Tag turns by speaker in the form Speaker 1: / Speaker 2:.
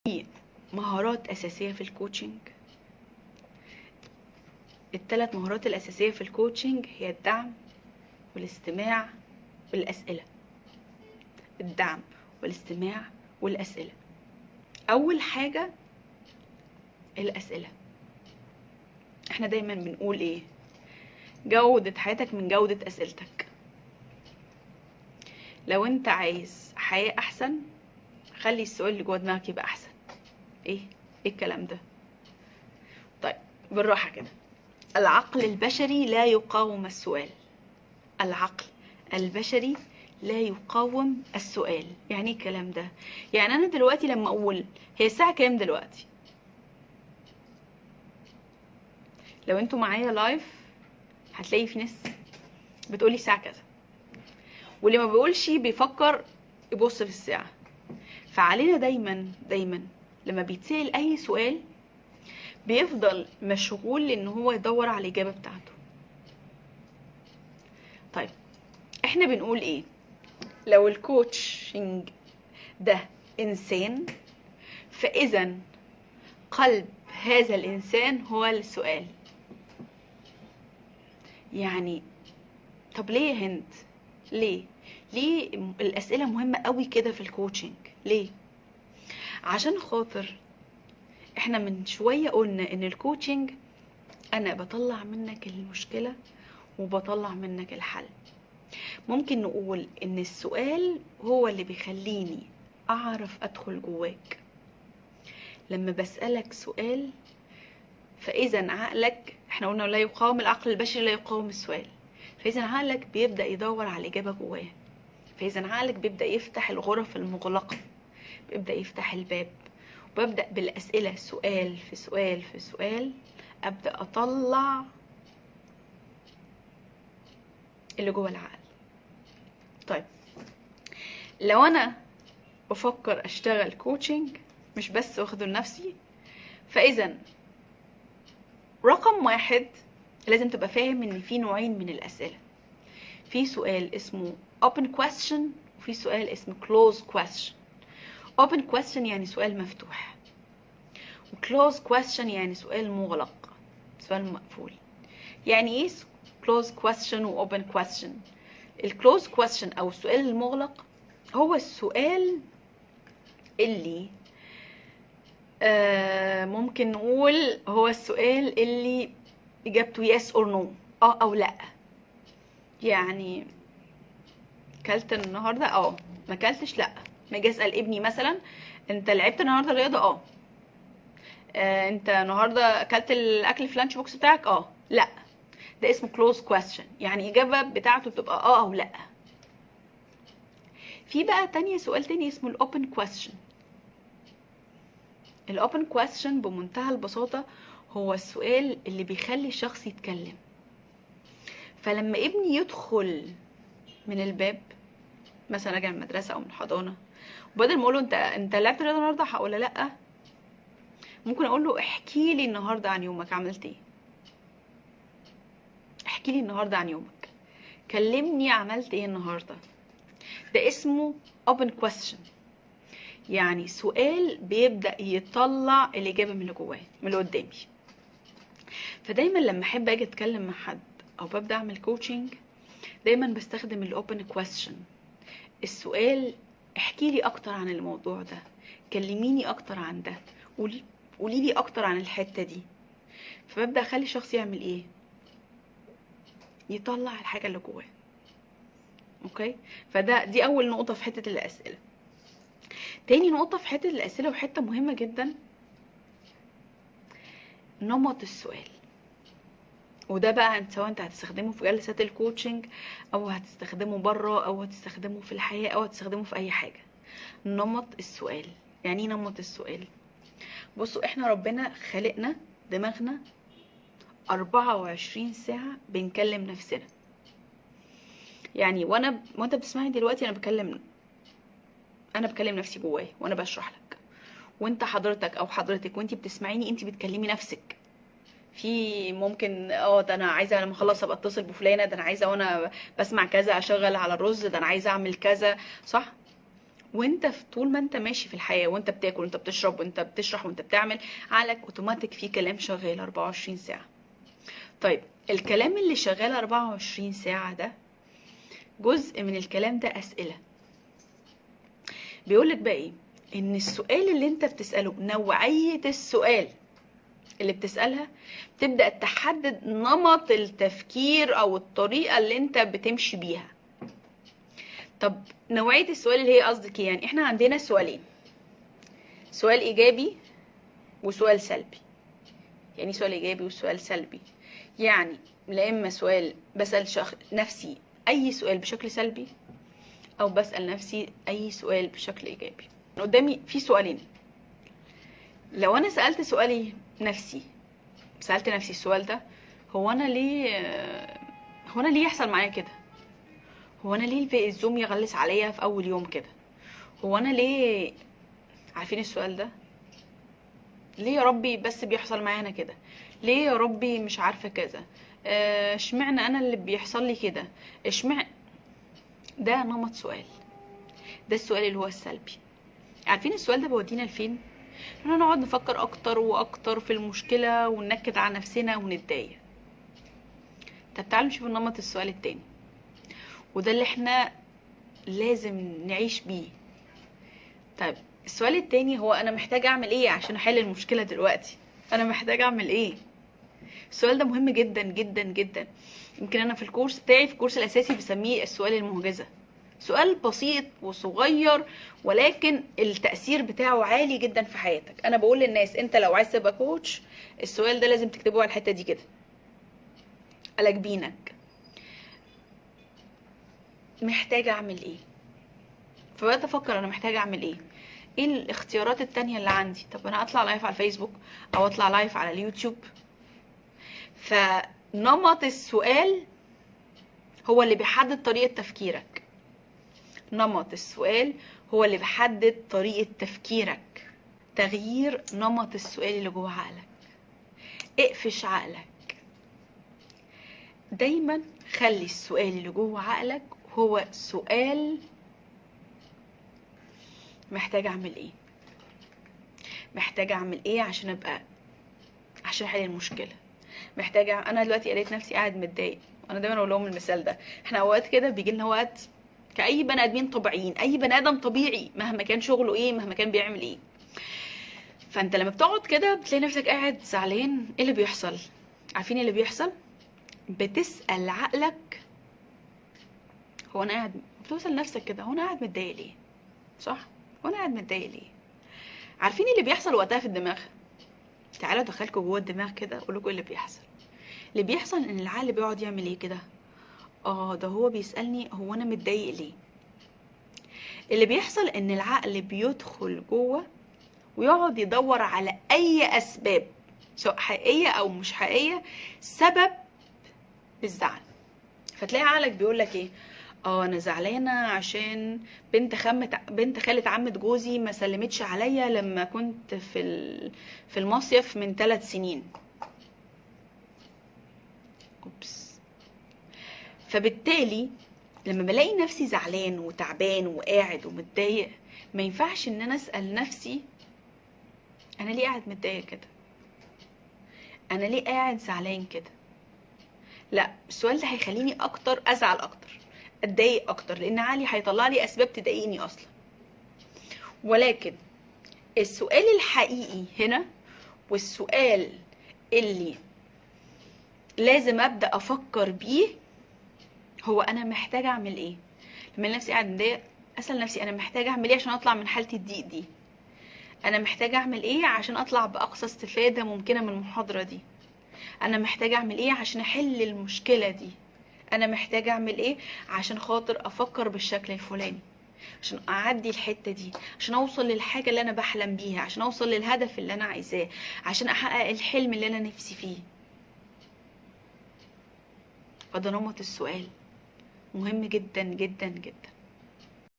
Speaker 1: في مهارات أساسية في الكوتشنج. الثلاث مهارات الأساسية في الكوتشنج هي الدعم والاستماع والأسئلة. الدعم والاستماع والأسئلة. أول حاجة الأسئلة. احنا دايما بنقول ايه؟ جودة حياتك من جودة أسئلتك. لو انت عايز حياة أحسن خلي السؤال اللي جوه دماغك يبقى أحسن. ايه الكلام ده؟ طيب بالراحة كده. العقل البشري لا يقاوم السؤال. العقل البشري لا يقاوم السؤال. يعني ايه الكلام ده؟ يعني انا دلوقتي لما اقول هي الساعة كام دلوقتي، لو انتوا معايا لايف هتلاقي في ناس بتقولي الساعة كذا، واللي ما بيقولش بيفكر يبص في الساعة. فعلينا دايما لما بيتسأل اي سؤال بيفضل مشغول ان هو يدور على الاجابة بتاعته. طيب احنا بنقول ايه؟ لو الكوتشنج ده انسان فاذا قلب هذا الانسان هو السؤال. يعني طب ليه يا هند؟ ليه الاسئله مهمه قوي كده في الكوتشنج؟ ليه؟ عشان خاطر احنا من شويه قلنا ان الكوتشنج انا بطلع منك المشكله وبطلع منك الحل. ممكن نقول ان السؤال هو اللي بيخليني اعرف ادخل جواك. لما بسألك سؤال فاذا عقلك، احنا قلنا لا يقاوم العقل البشري لا يقاوم السؤال، فاذا عقلك بيبدأ يدور على الاجابة جواه. فاذا عقلك بيبدأ يفتح الغرف المغلقة، بيبدأ يفتح الباب، وببدأ بالأسئلة سؤال في سؤال في سؤال ابدأ اطلع اللي جوه العقل. طيب لو انا بفكر اشتغل كوتشنج مش بس واخده لنفسي، فاذا رقم واحد لازم تبقى فاهم ان في نوعين من الاسئله. في سؤال اسمه open question وفي سؤال اسمه closed question. open question يعني سؤال مفتوح، و closed question يعني سؤال مغلق، سؤال مقفول. يعني ايه closed question و open question؟ ال closed question او السؤال المغلق هو السؤال اللي ممكن نقول هو السؤال اللي اجابته yes or no، او لا. يعني كلت النهارده؟ ما كلتش؟ لا. ما اجي اسال ابني مثلا انت لعبت النهارده رياضه؟ انت النهارده اكلت الاكل في لانش بوكس بتاعك؟ لا. ده اسمه close question، يعني اجابه بتاعته بتبقى او لا. في بقى تانية سؤال تاني اسمه الاوبن question. الاوبن question بمنتهى البساطه هو السؤال اللي بيخلي الشخص يتكلم. فلما ابني يدخل من الباب مثلا راجع من المدرسه او من الحضانه، وبدل ما اقول له انت لعبت رياضه النهارده هقول لا، ممكن اقول له احكي لي النهارده عن يومك عملت ايه. احكي لي النهارده عن يومك، كلمني عملت ايه النهارده. ده اسمه open question، يعني سؤال بيبدأ يطلع الإجابة من اللي جواه من اللي قدامي. فدايما لما احب اجي اتكلم مع حد او ببدأ اعمل كوتشنج دايما بستخدم الاوبن question. السؤال احكي لي اكتر عن الموضوع ده، كلميني اكتر عن ده، قولي لي اكتر عن الحتة دي. فببدأ اخلي الشخص يعمل ايه؟ يطلع الحاجة اللي جواه. اوكي، دي اول نقطة في حتة الاسئلة. تاني نقطة في حتة الاسئلة وحتة مهمة جدا، نمط السؤال. وده بقى سواء انت هتستخدمه في جلسات الكوتشنج او هتستخدمه بره او هتستخدمه في الحياة او هتستخدمه في اي حاجة. نمط السؤال. يعني ايه نمط السؤال؟ بصوا احنا ربنا خلقنا دماغنا 24 ساعة بنكلم نفسنا. يعني وانت بتسمعني دلوقتي انا بكلم نفسي جواي وانا بشرح لك، وانت حضرتك او حضرتك وانت بتسمعيني انت بتكلمي نفسك. في ممكن ده انا عايزه لما اخلص ابقى اتصل بفلانه، ده انا عايزه وانا بسمع كذا اشغل على الرز، ده انا عايزه اعمل كذا، صح؟ وانت في طول ما انت ماشي في الحياه، وانت بتاكل وانت بتشرب وانت بتشرح وانت بتعمل، عقلك اوتوماتيك فيه كلام شغال 24 ساعه. طيب الكلام اللي شغال 24 ساعه ده، جزء من الكلام ده اسئله. بيقولك بقى ايه؟ ان السؤال اللي انت بتساله، نوعيه السؤال اللي بتسالها، تبدا تحدد نمط التفكير او الطريقه اللي انت بتمشي بيها. طب نوعيه السؤال اللي هي قصدك ايه؟ يعني احنا عندنا سؤالين، سؤال ايجابي وسؤال سلبي. يعني سؤال ايجابي وسؤال سلبي، يعني لا اما سؤال بسال نفسي اي سؤال بشكل سلبي، او بسال نفسي اي سؤال بشكل ايجابي. قدامي في سؤالين، لو انا سالت سؤالي نفسي، سالت نفسي السؤال ده، هو انا ليه يحصل معايا كده؟ هو انا ليه الزوم يغلس عليا في اول يوم كده؟ هو انا ليه؟ عارفين السؤال ده؟ ليه يا ربي بس بيحصل معايا انا كده؟ ليه يا ربي مش عارفه كذا؟ اشمعنى انا اللي بيحصل لي كده؟ ده نمط سؤال، ده السؤال اللي هو السلبي. عارفين السؤال ده بيودينا لفين؟ احنا نقعد نفكر اكتر واكتر في المشكله وننكد على نفسنا ونتضايق. طب تعالوا نشوف النمط السؤال التاني، وده اللي احنا لازم نعيش بيه. طيب السؤال التاني هو انا محتاج اعمل ايه عشان احل المشكله دلوقتي؟ انا محتاج اعمل ايه؟ السؤال ده مهم جدا جدا جدا. يمكن انا في الكورس بتاعي، في الكورس الاساسي، بسميه السؤال المعجزه. سؤال بسيط وصغير، ولكن التأثير بتاعه عالي جدا في حياتك. انا بقول للناس انت لو عايز تبقى كوتش، السؤال ده لازم تكتبه على الحته دي كده، قالك بينك محتاجه اعمل ايه؟ فبقيت افكر انا محتاجه اعمل ايه؟ ايه الاختيارات التانية اللي عندي؟ طب انا اطلع لايف على الفيسبوك، او اطلع لايف على اليوتيوب. فنمط السؤال هو اللي بيحدد طريقة تفكيرك. نمط السؤال هو اللي بيحدد طريقة تفكيرك. تغيير نمط السؤال اللي جوه عقلك. اقفش عقلك. دايما خلي السؤال اللي جوه عقلك هو سؤال محتاج اعمل ايه؟ محتاج اعمل ايه عشان احل المشكله؟ انا دلوقتي لقيت نفسي قاعد متضايق. انا دايما اقول لهم المثال ده، احنا اوقات كده بيجي لنا وقت كاي بني ادمين طبيعيين، اي بني ادم طبيعي مهما كان شغله ايه، مهما كان بيعمل ايه. فانت لما بتقعد كده بتلاقي نفسك قاعد زعلان، ايه اللي بيحصل؟ عارفين اللي بيحصل؟ بتسال عقلك، هو انا قاعد، بتوصل نفسك كده، هو انا قاعد متضايق ليه؟ صح؟ هو انا قاعد متضايق ليه؟ عارفين اللي بيحصل وقتها في الدماغ؟ تعالوا ادخلكم جوه الدماغ كده، اقول لكم ايه اللي بيحصل. اللي بيحصل ان العقل بيقعد يعمل ايه كده؟ ده هو بيسالني هو انا متضايق ليه. اللي بيحصل ان العقل بيدخل جوه ويقعد يدور على اي اسباب، سواء حقيقيه او مش حقيقيه، سبب الزعل. فتلاقي عقلك بيقول لك ايه؟ انا زعلانه عشان بنت خالة عمة جوزي ما سلمتش عليا لما كنت في المصيف من 3 سنين. اوبس. فبالتالي لما بلاقي نفسي زعلان وتعبان وقاعد ومتضايق، ما ينفعش ان انا اسال نفسي انا ليه قاعد متضايق كده؟ انا ليه قاعد زعلان كده؟ لا، السؤال ده هيخليني اكتر ازعل اكتر، اتضايق اكتر، لان عقلي هيطلع لي اسباب تضايقني اصلا. ولكن السؤال الحقيقي هنا، والسؤال اللي لازم ابدا افكر بيه، هو انا محتاجه اعمل ايه؟ لما نفسي قاعد متضايق، اسال نفسي انا محتاجه اعمل ايه عشان اطلع من حاله الضيق دي؟ انا محتاجه اعمل ايه عشان اطلع باقصى استفاده ممكنه من المحاضره دي؟ انا محتاجه اعمل ايه عشان احل المشكله دي؟ انا محتاجه اعمل ايه عشان خاطر افكر بالشكل الفلاني، عشان اعدي الحته دي، عشان اوصل للحاجه اللي انا بحلم بيها، عشان اوصل للهدف اللي انا عايزاه، عشان احقق الحلم اللي انا نفسي فيه. فده نمط السؤال مهم جدا جدا جدا.